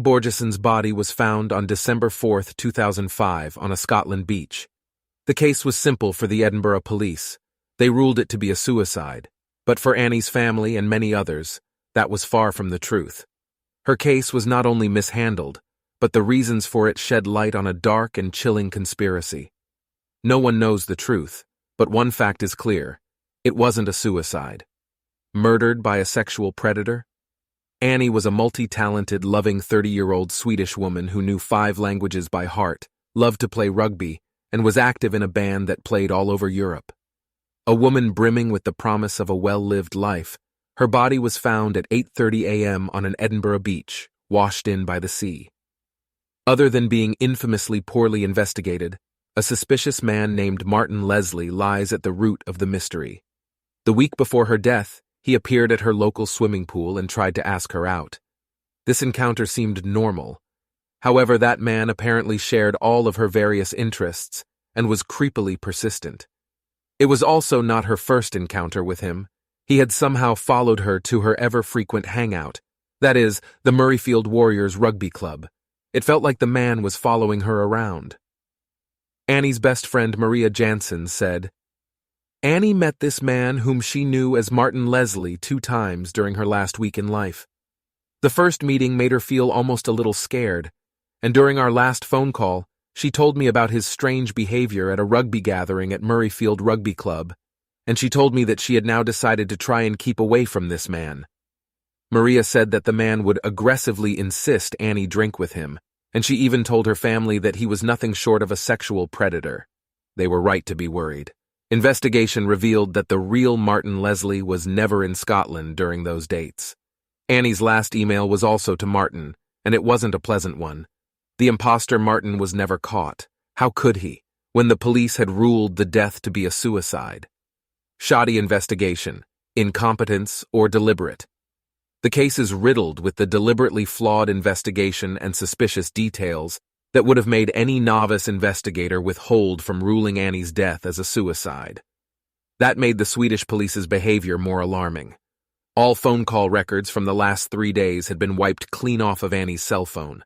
Börjesson's body was found on December 4, 2005, on a Scotland beach. The case was simple for the Edinburgh police. They ruled it to be a suicide. But for Annie's family and many others, that was far from the truth. Her case was not only mishandled, but the reasons for it shed light on a dark and chilling conspiracy. No one knows the truth, but one fact is clear. It wasn't a suicide. Murdered by a sexual predator? Annie was a multi-talented, loving 30-year-old Swedish woman who knew 5 languages by heart, loved to play rugby, and was active in a band that played all over Europe. A woman brimming with the promise of a well-lived life, her body was found at 8:30 a.m. on an Edinburgh beach, washed in by the sea. Other than being infamously poorly investigated, a suspicious man named Martin Leslie lies at the root of the mystery. The week before her death, he appeared at her local swimming pool and tried to ask her out. This encounter seemed normal. However, that man apparently shared all of her various interests and was creepily persistent. It was also not her first encounter with him. He had somehow followed her to her ever-frequent hangout, that is, the Murrayfield Warriors Rugby Club. It felt like the man was following her around. Annie's best friend Maria Jansen said, Annie met this man whom she knew as Martin Leslie 2 times during her last week in life. The first meeting made her feel almost a little scared, and during our last phone call, she told me about his strange behavior at a rugby gathering at Murrayfield Rugby Club, and she told me that she had now decided to try and keep away from this man. Maria said that the man would aggressively insist Annie drink with him, and she even told her family that he was nothing short of a sexual predator. They were right to be worried. Investigation revealed that the real Martin Leslie was never in Scotland during those dates. Annie's last email was also to Martin, and it wasn't a pleasant one. The imposter Martin was never caught. How could he, when the police had ruled the death to be a suicide? Shoddy investigation, incompetence, or deliberate. The case is riddled with the deliberately flawed investigation and suspicious details that would have made any novice investigator withhold from ruling Annie's death as a suicide. That made the Swedish police's behavior more alarming. All phone call records from the last 3 days had been wiped clean off of Annie's cell phone.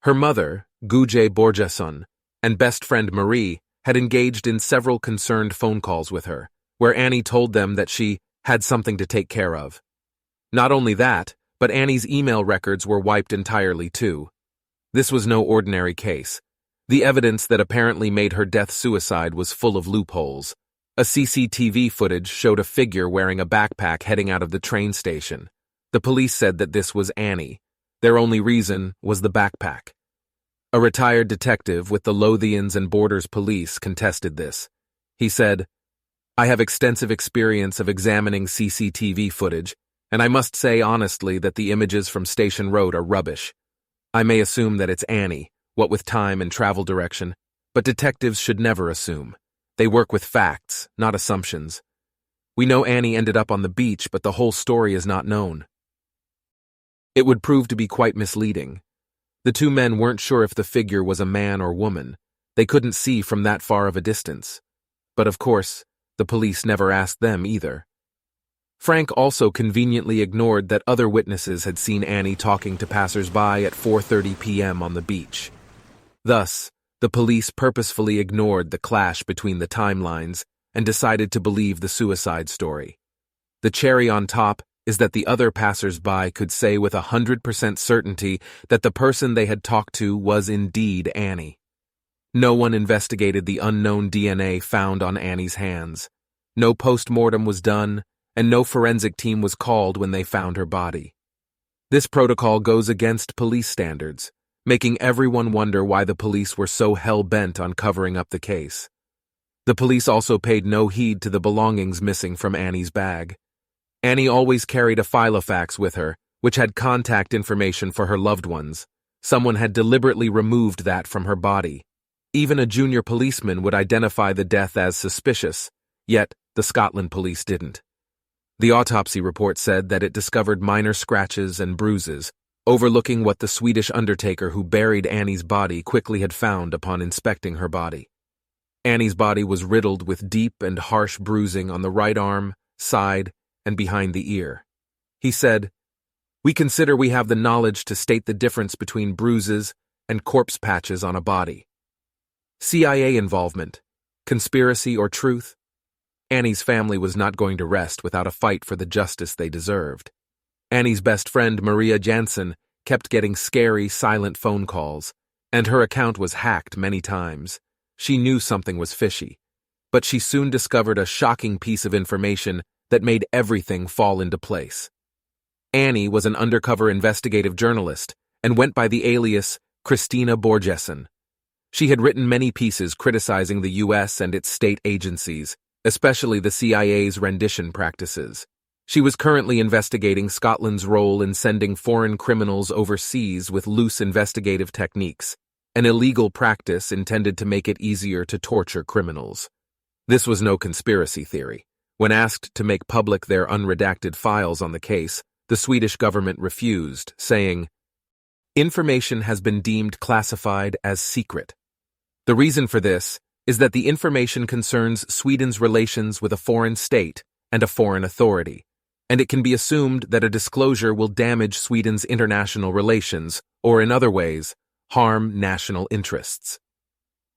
Her mother, Annie Börjesson, and best friend Marie had engaged in several concerned phone calls with her, where Annie told them that she had something to take care of. Not only that, but Annie's email records were wiped entirely too. This was no ordinary case. The evidence that apparently made her death suicide was full of loopholes. A CCTV footage showed a figure wearing a backpack heading out of the train station. The police said that this was Annie. Their only reason was the backpack. A retired detective with the Lothians and Borders Police contested this. He said, I have extensive experience of examining CCTV footage, and I must say honestly that the images from Station Road are rubbish. I may assume that it's Annie, what with time and travel direction, but detectives should never assume. They work with facts, not assumptions. We know Annie ended up on the beach, but the whole story is not known. It would prove to be quite misleading. The 2 men weren't sure if the figure was a man or woman. They couldn't see from that far of a distance. But of course, the police never asked them either. Frank also conveniently ignored that other witnesses had seen Annie talking to passers-by at 4:30 p.m. on the beach. Thus, the police purposefully ignored the clash between the timelines and decided to believe the suicide story. The cherry on top is that the other passers-by could say with 100% certainty that the person they had talked to was indeed Annie. No one investigated the unknown DNA found on Annie's hands. No post-mortem was done, and no forensic team was called when they found her body. This protocol goes against police standards, making everyone wonder why the police were so hell-bent on covering up the case. The police also paid no heed to the belongings missing from Annie's bag. Annie always carried a filofax with her, which had contact information for her loved ones. Someone had deliberately removed that from her body. Even a junior policeman would identify the death as suspicious, yet the Scotland police didn't. The autopsy report said that it discovered minor scratches and bruises, overlooking what the Swedish undertaker who buried Annie's body quickly had found upon inspecting her body. Annie's body was riddled with deep and harsh bruising on the right arm, side, and behind the ear. He said, We consider we have the knowledge to state the difference between bruises and corpse patches on a body. CIA involvement, conspiracy or truth? Annie's family was not going to rest without a fight for the justice they deserved. Annie's best friend, Maria Jansen, kept getting scary, silent phone calls, and her account was hacked many times. She knew something was fishy, but she soon discovered a shocking piece of information that made everything fall into place. Annie was an undercover investigative journalist and went by the alias Annie Börjesson. She had written many pieces criticizing the U.S. and its state agencies, especially the CIA's rendition practices. She was currently investigating Scotland's role in sending foreign criminals overseas with loose investigative techniques, an illegal practice intended to make it easier to torture criminals. This was no conspiracy theory. When asked to make public their unredacted files on the case, the Swedish government refused, saying, "Information has been deemed classified as secret." The reason for this is that the information concerns Sweden's relations with a foreign state and a foreign authority, and it can be assumed that a disclosure will damage Sweden's international relations, or in other ways, harm national interests.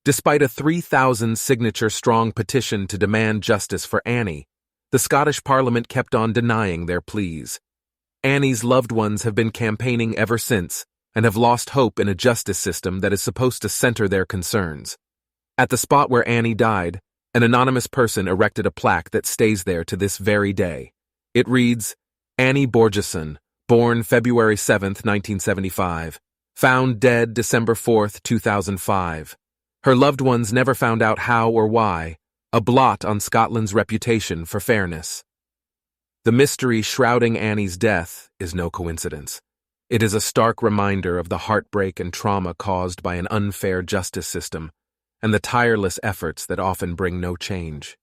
Despite a 3,000-signature-strong petition to demand justice for Annie, the Scottish Parliament kept on denying their pleas. Annie's loved ones have been campaigning ever since and have lost hope in a justice system that is supposed to center their concerns. At the spot where Annie died, an anonymous person erected a plaque that stays there to this very day. It reads, "Annie Börjesson, born February 7, 1975, found dead December 4, 2005. Her loved ones never found out how or why, a blot on Scotland's reputation for fairness." The mystery shrouding Annie's death is no coincidence. It is a stark reminder of the heartbreak and trauma caused by an unfair justice system, and the tireless efforts that often bring no change.